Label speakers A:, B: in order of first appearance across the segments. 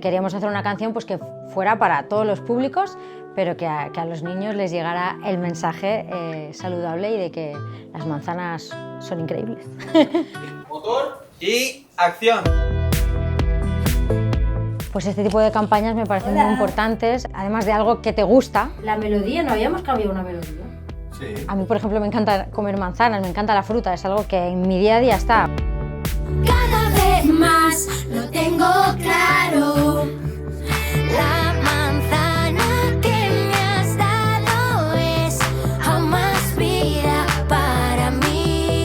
A: queríamos hacer una canción pues, que fuera para todos los públicos, pero que a los niños les llegara el mensaje saludable y de que las manzanas son increíbles.
B: Motor y acción.
A: Pues este tipo de campañas me parecen muy importantes, además de algo que te gusta.
C: La melodía, ¿no habíamos cambiado una melodía?
B: Sí.
A: A mí, por ejemplo, me encanta comer manzanas, me encanta la fruta, es algo que en mi día a día está.
D: Cada vez más lo tengo claro. La manzana que me has dado es aún más vida para mí.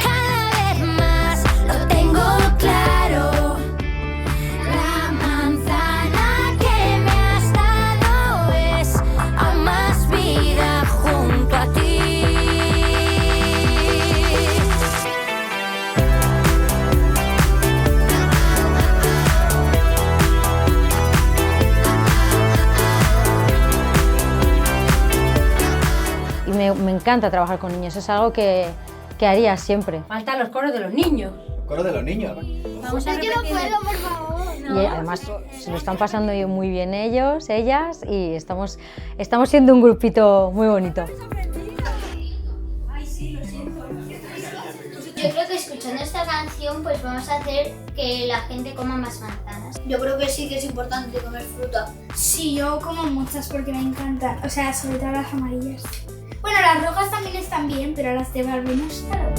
D: Cada vez más lo tengo claro. La manzana que me has dado es aún más vida junto a ti.
A: Y me encanta trabajar con niños, es algo que haría siempre.
C: Faltan los coros de los niños.
B: Coro de los niños.
C: Vamos a repetir.
D: por favor.
A: Y además se lo están pasando muy bien ellos, ellas, y estamos siendo un grupito muy bonito.
E: Yo creo que escuchando esta canción pues vamos a hacer que la gente coma más manzanas.
F: Yo creo que sí que es importante comer fruta.
G: Sí, yo como muchas porque me encantan, o sea, sobre todo las amarillas. Bueno, las rojas también están bien, pero las de Barbie no están.